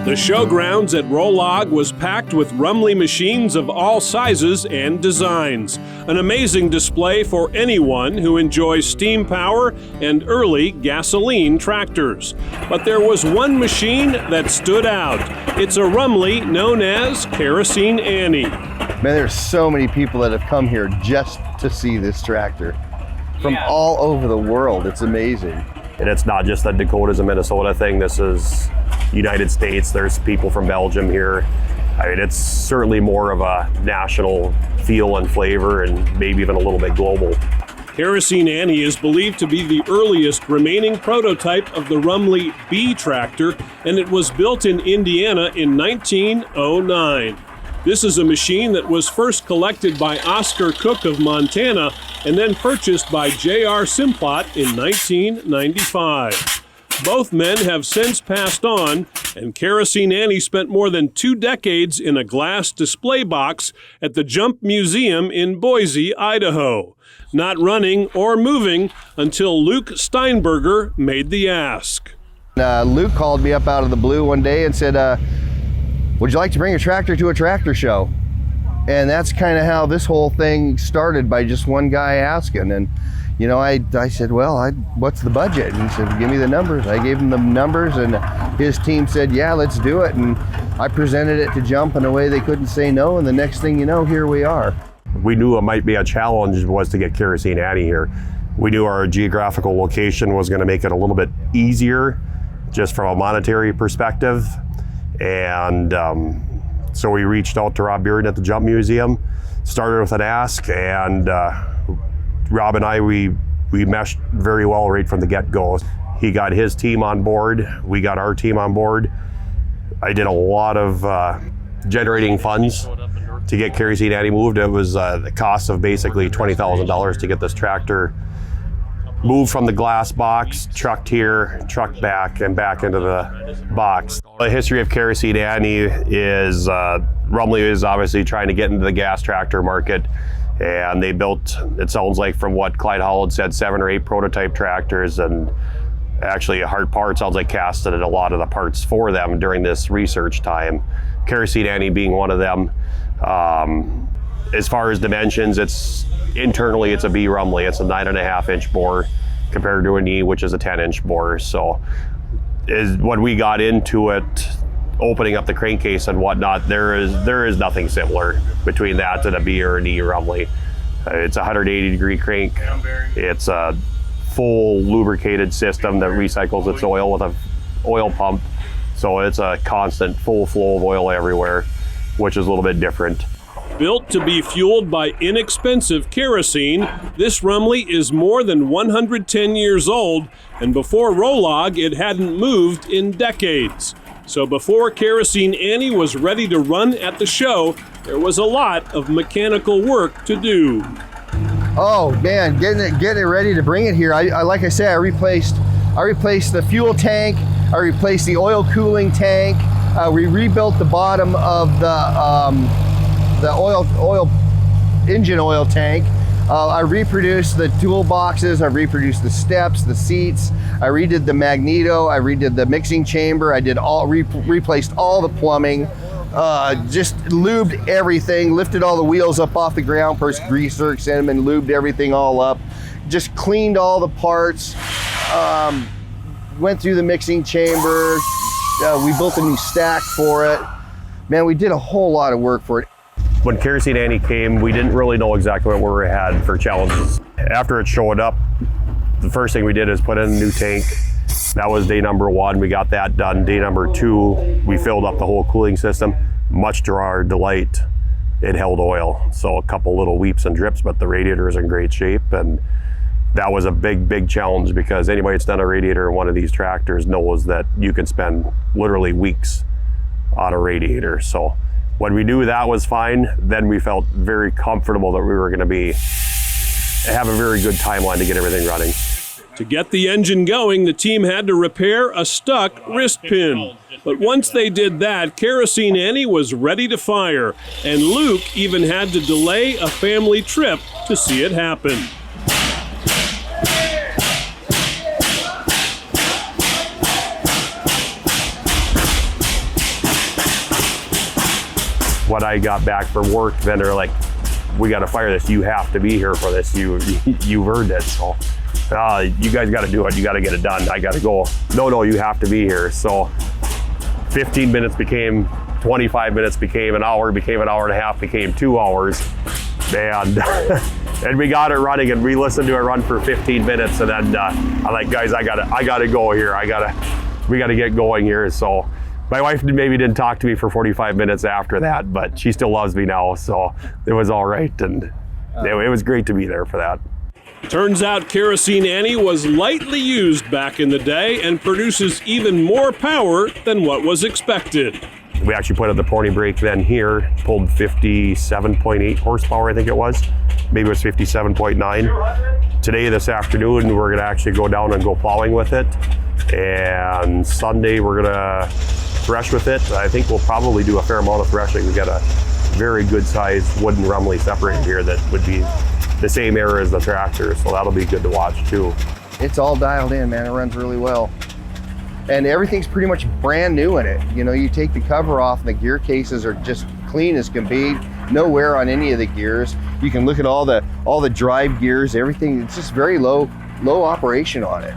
The showgrounds at Rolog was packed with Rumely machines of all sizes and designs. An amazing display for anyone who enjoys steam power and early gasoline tractors. But there was one machine that stood out. It's a Rumely known as Kerosene Annie. Man, there's so many people that have come here just to see this tractor from all over the world. It's amazing. And it's not just a Dakotas and Minnesota thing. This is United States. There's people from Belgium here. I mean, it's certainly more of a national feel and flavor, and maybe even a little bit global. Kerosene Annie is believed to be the earliest remaining prototype of the Rumely B tractor, and it was built in Indiana in 1909. This is a machine that was first collected by Oscar Cook of Montana and then purchased by J.R. Simplot in 1995. Both men have since passed on, and Kerosene Annie spent more than 2 decades in a glass display box at the Jump Museum in Boise, Idaho, not running or moving until Luke Steinberger made the ask. Luke called me up out of the blue one day and said, would you like to bring a tractor to a tractor show? And that's kind of how this whole thing started, by just one guy asking. And you know, I said, well, what's the budget? And he said, give me the numbers. I gave him the numbers, and his team said, yeah, let's do it. And I presented it to Jump in a way they couldn't say no, and the next thing you know, here we are. We knew it might be a challenge was to get Kerosene Annie here. We knew our geographical location was going to make it a little bit easier, just from a monetary perspective. And so we reached out to Rob Bearden at the Jump Museum, started with an ask, and Rob and I, we meshed very well right from the get-go. He got his team on board, we got our team on board. I did a lot of generating funds to get Kerosene Annie moved. It was the cost of basically $20,000 to get this tractor moved from the glass box, trucked here, trucked back, and back into the box. The history of Kerosene Annie is, Rumely is obviously trying to get into the gas tractor market, and they built, it sounds like from what Clyde Holland said, 7 or 8 prototype tractors, and actually Hart Parts sounds like casted a lot of the parts for them during this research time. Kerosene Annie being one of them. As far as dimensions, internally it's a B Rumely. It's a 9.5-inch bore compared to an E, which is a 10-inch bore. So when we got into it, opening up the crankcase and whatnot, there is nothing similar between that and a B or an E Rumely. It's a 180-degree crank. It's a full lubricated system that recycles its oil with an oil pump. So it's a constant full flow of oil everywhere, which is a little bit different. Built to be fueled by inexpensive kerosene, this Rumely is more than 110 years old, and before Rolog, it hadn't moved in decades. So before Kerosene Annie was ready to run at the show, there was a lot of mechanical work to do. Oh man, getting it ready to bring it here. Like I said, I replaced the fuel tank. I replaced the oil cooling tank. We rebuilt the bottom of the engine oil tank. I reproduced the toolboxes, I reproduced the steps, the seats, I redid the magneto, I redid the mixing chamber, I did replaced all the plumbing, just lubed everything, lifted all the wheels up off the ground, first greaser, sent them and lubed everything all up, just cleaned all the parts, went through the mixing chamber, we built a new stack for it. Man, we did a whole lot of work for it. When Kerosene Annie came, we didn't really know exactly what we had for challenges. After it showed up, the first thing we did is put in a new tank. That was day number 1. We got that done. Day number 2, we filled up the whole cooling system. Much to our delight, it held oil. So a couple little weeps and drips, but the radiator is in great shape. And that was a big, big challenge, because anybody that's done a radiator in one of these tractors knows that you can spend literally weeks on a radiator. So when we knew that was fine, then we felt very comfortable that we were going to have a very good timeline to get everything running. To get the engine going, the team had to repair a stuck wrist pin. But once they did that, Kerosene Annie was ready to fire, and Luke even had to delay a family trip to see it happen. when I got back from work, then they're like, we got to fire this. You have to be here for this. You've earned it. So you guys got to do it. You got to get it done. I got to go. No, you have to be here. So 15 minutes became 25 minutes, became an hour, became an hour and a half, became 2 hours. And and we got it running, and we listened to it run for 15 minutes. And then I'm like, guys, I gotta go here. We gotta get going here. So my wife maybe didn't talk to me for 45 minutes after that, but she still loves me now. So it was all right. And it was great to be there for that. Turns out Kerosene Annie was lightly used back in the day and produces even more power than what was expected. We actually put the pony brake then here, pulled 57.8 horsepower, I think it was. Maybe it was 57.9. Today, this afternoon, we're gonna actually go down and go plowing with it. And Sunday, we're gonna thresh with it. I think we'll probably do a fair amount of threshing. We got a very good sized wooden Rumely separator here that would be the same era as the tractor, so that'll be good to watch too. It's all dialed in, man. It runs really well. And everything's pretty much brand new in it. You know, you take the cover off and the gear cases are just clean as can be. No wear on any of the gears. You can look at all the drive gears, everything. It's just very low operation on it.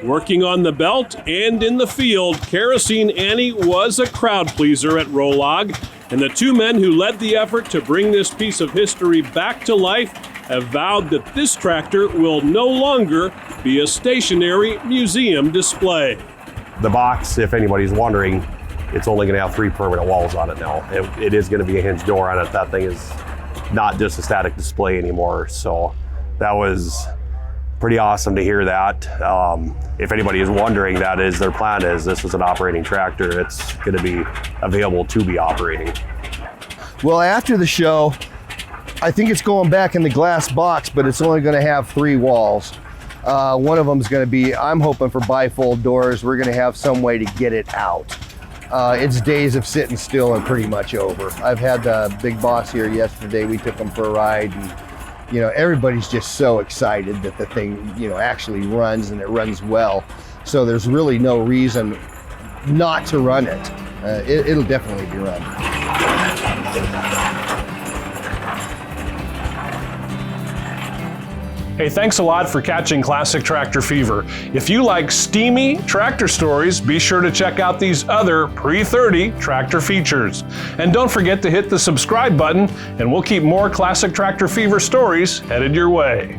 Working on the belt and in the field, Kerosene Annie was a crowd pleaser at Rolog, and the two men who led the effort to bring this piece of history back to life have vowed that this tractor will no longer be a stationary museum display. The box, if anybody's wondering, it's only going to have 3 permanent walls on it now. It is going to be a hinged door on it. That thing is not just a static display anymore. So that was pretty awesome to hear that. If anybody is wondering, that is their plan. Is this is an operating tractor. It's going to be available to be operating. Well, after the show, I think it's going back in the glass box, but it's only going to have 3 walls. One of them is going to be, I'm hoping for bifold doors. We're going to have some way to get it out. Its days of sitting still are pretty much over. I've had the big boss here yesterday. We took him for a ride, and you know, everybody's just so excited that the thing, you know, actually runs, and it runs well. So there's really no reason not to run it. It'll definitely be run. Hey, thanks a lot for catching Classic Tractor Fever. If you like steamy tractor stories, be sure to check out these other pre-30 tractor features. And don't forget to hit the subscribe button, and we'll keep more Classic Tractor Fever stories headed your way.